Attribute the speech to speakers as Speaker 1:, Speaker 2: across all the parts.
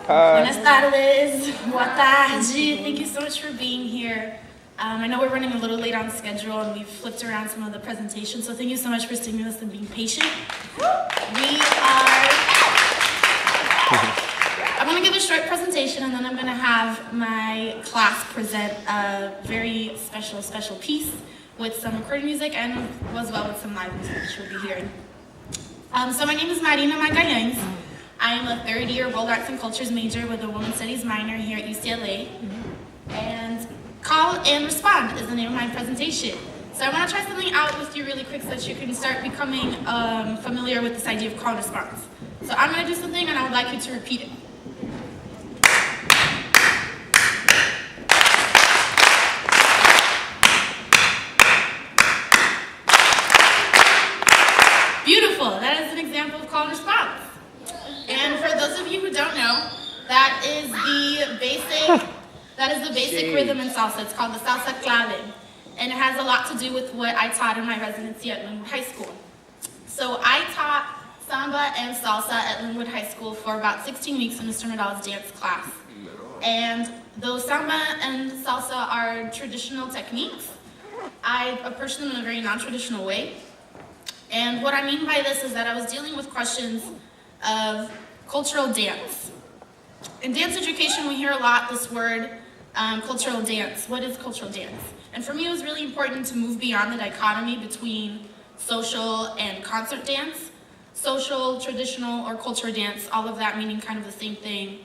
Speaker 1: Buenas tardes, boa tarde. Thank you so much for being here. I know we're running a little late on schedule and we've flipped around some of the presentations, so thank you so much for sticking with us and being patient. I'm going to give a short presentation and then I'm going to have my class present a very special piece with some recorded music and as well with some live music which you'll be hearing. So my name is Marina Magalhães. I am a third-year World Arts and Cultures major with a Women's Studies minor here at UCLA. And Call and Respond is the name of my presentation. So I want to try something out with you really quick so that you can start becoming familiar with this idea of call and response. So I'm going to do something and I would like you to repeat it. Beautiful. That is an example of call and response. And for those of you who don't know, that is the basic rhythm in salsa. It's called the salsa clave. And it has a lot to do with what I taught in my residency at Linwood High School. So I taught samba and salsa at Linwood High School for about 16 weeks in Mr. Nadal's dance class. And though samba and salsa are traditional techniques, I approach them in a very non-traditional way. And what I mean by this is that I was dealing with questions of cultural dance. In dance education, we hear a lot this word, cultural dance. What is cultural dance? And for me, it was really important to move beyond the dichotomy between social and concert dance. Social, traditional, or cultural dance, all of that meaning kind of the same thing,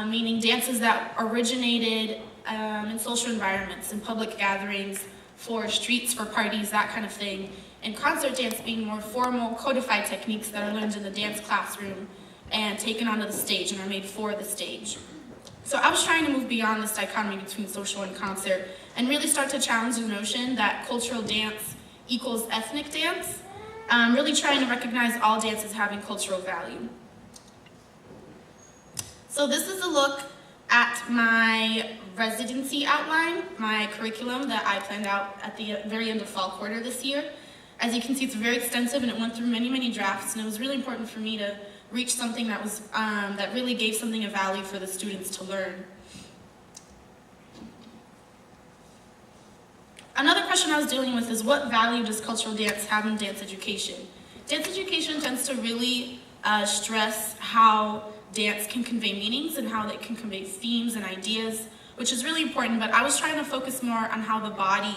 Speaker 1: meaning dances that originated in social environments, in public gatherings, for streets, for parties, that kind of thing. And concert dance being more formal, codified techniques that are learned in the dance classroom and taken onto the stage and are made for the stage. So I was trying to move beyond this dichotomy between social and concert and really start to challenge the notion that cultural dance equals ethnic dance, really trying to recognize all dance as having cultural value. So this is a look at my residency outline, my curriculum that I planned out at the very end of fall quarter this year. As you can see, it's very extensive and it went through many drafts, and it was really important for me to reach something that was that really gave something of value for the students to learn. Another question I was dealing with is, what value does cultural dance have in dance education? Dance education tends to really stress how dance can convey meanings and how it can convey themes and ideas, which is really important, but I was trying to focus more on how the body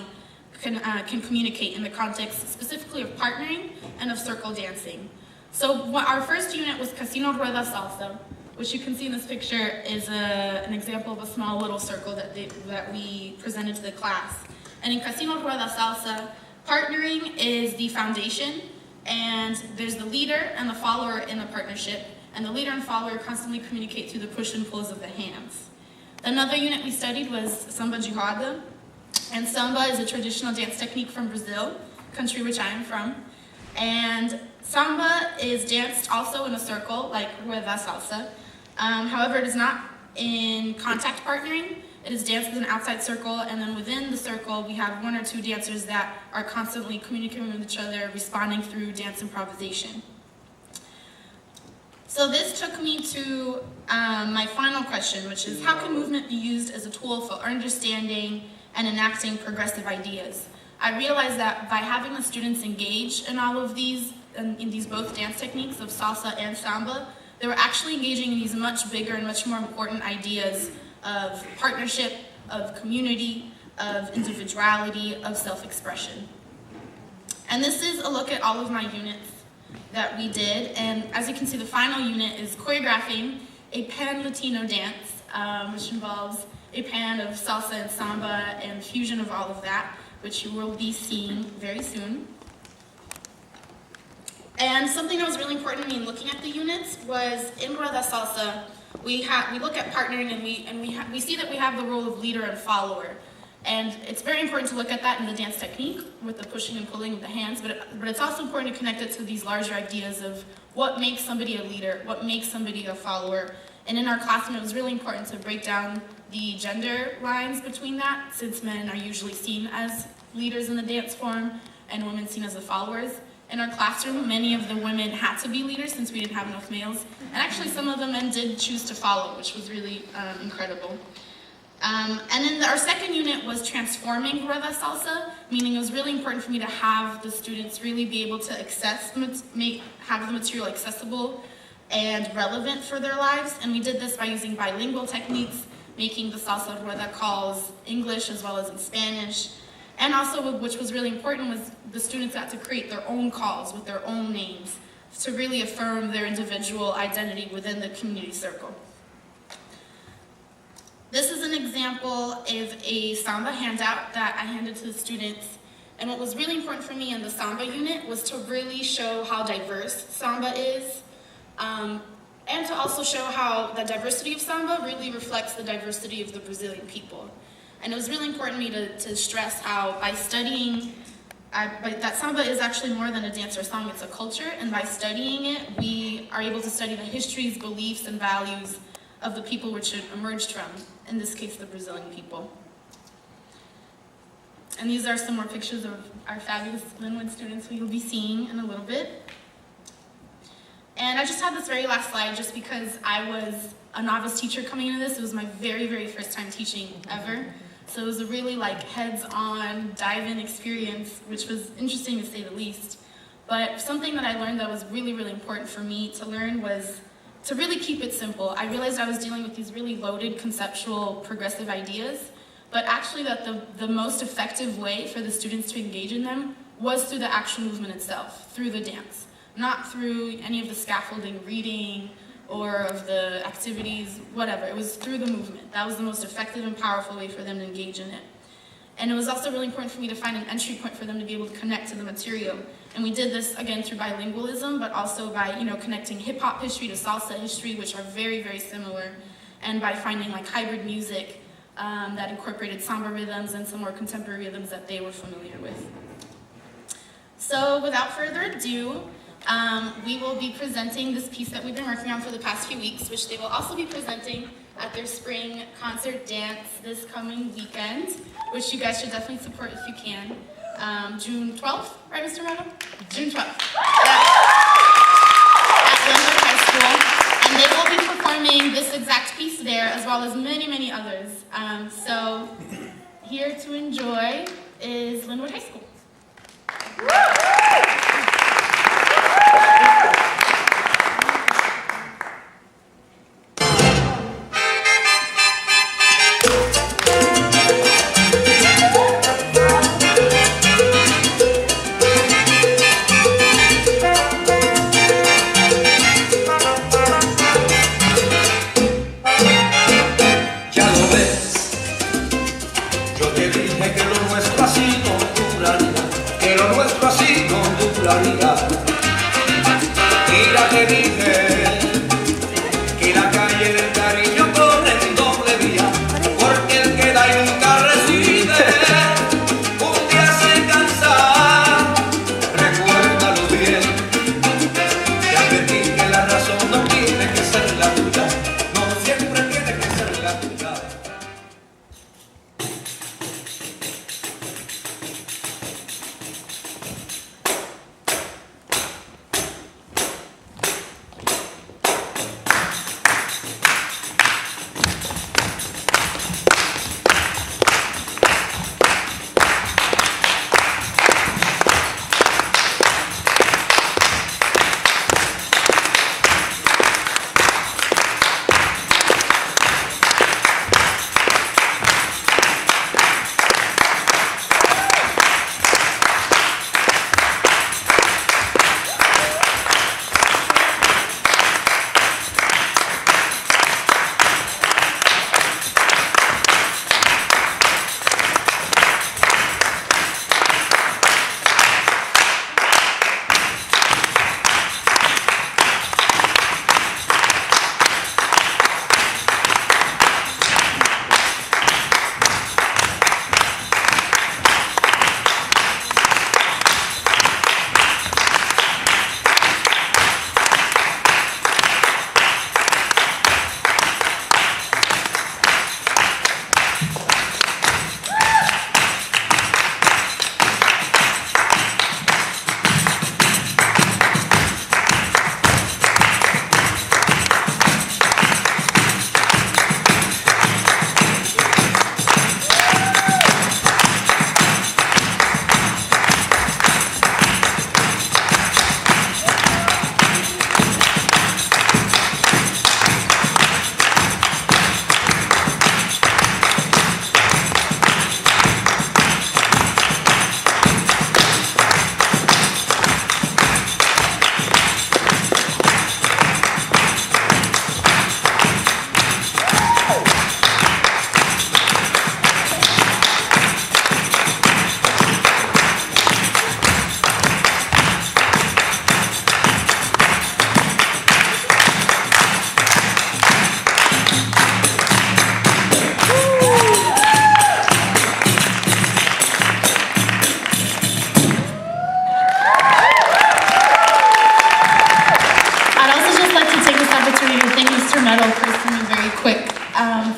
Speaker 1: can communicate in the context specifically of partnering and of circle dancing. So our first unit was Casino Rueda Salsa, which you can see in this picture is an example of a small little circle that we presented to the class. And in Casino Rueda Salsa, partnering is the foundation, and there's the leader and the follower in the partnership, and the leader and follower constantly communicate through the push and pulls of the hands. Another unit we studied was Samba de Roda, and samba is a traditional dance technique from Brazil, country which I am from. And samba is danced also in a circle, like rueda salsa. However, it is not in contact partnering. It is danced as an outside circle, and then within the circle, we have one or two dancers that are constantly communicating with each other, responding through dance improvisation. So this took me to my final question, which is, how can movement be used as a tool for understanding and enacting progressive ideas? I realized that by having the students engage in all of these, in these both dance techniques of salsa and samba, they were actually engaging in these much bigger and much more important ideas of partnership, of community, of individuality, of self-expression. And this is a look at all of my units that we did, and as you can see, the final unit is choreographing a pan-Latino dance, which involves a pan of salsa and samba and fusion of all of that, which you will be seeing very soon. And something that was really important to me in looking at the units was in Rueda Salsa, we look at partnering and we see that we have the role of leader and follower. And it's very important to look at that in the dance technique with the pushing and pulling of the hands, but it's also important to connect it to these larger ideas of what makes somebody a leader, what makes somebody a follower. And in our classroom, it was really important to break down the gender lines between that, since men are usually seen as leaders in the dance form and women seen as the followers. In our classroom, many of the women had to be leaders since we didn't have enough males. And actually some of the men did choose to follow, which was really incredible. And then our second unit was transforming rueda salsa, meaning it was really important for me to have the students really be able to have the material accessible and relevant for their lives. And we did this by using bilingual techniques, making the salsa rueda calls English as well as in Spanish. And also, which was really important, was the students got to create their own calls with their own names to really affirm their individual identity within the community circle. This is an example of a samba handout that I handed to the students. And what was really important for me in the samba unit was to really show how diverse samba is, and to also show how the diversity of samba really reflects the diversity of the Brazilian people. And it was really important to me to stress how by studying, that samba is actually more than a dance or song, it's a culture, and by studying it, we are able to study the histories, beliefs, and values of the people which it emerged from, in this case, the Brazilian people. And these are some more pictures of our fabulous Linwood students who you'll be seeing in a little bit. And I just had this very last slide just because I was a novice teacher coming into this. It was my very, very first time teaching ever. So it was a really heads-on, dive-in experience, which was interesting to say the least. But something that I learned that was really, really important for me to learn was to really keep it simple. I realized I was dealing with these really loaded, conceptual, progressive ideas, but actually that the most effective way for the students to engage in them was through the actual movement itself, through the dance, not through any of the scaffolding, reading, or of the activities, whatever. It was through the movement. That was the most effective and powerful way for them to engage in it. And it was also really important for me to find an entry point for them to be able to connect to the material. And we did this, again, through bilingualism, but also by, connecting hip-hop history to salsa history, which are very, very similar, and by finding hybrid music that incorporated samba rhythms and some more contemporary rhythms that they were familiar with. So without further ado, we will be presenting this piece that we've been working on for the past few weeks, which they will also be presenting at their spring concert dance this coming weekend, which you guys should definitely support if you can. June 12th, right, Mr. Motto? June 12th. At Linwood High School. And they will be performing this exact piece there, as well as many, many others. So here to enjoy is Linwood High School.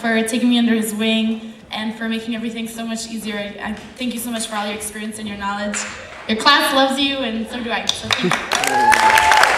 Speaker 1: for taking me under his wing and for making everything so much easier. I thank you so much for all your experience and your knowledge. Your class loves you, and so do I. So thank you.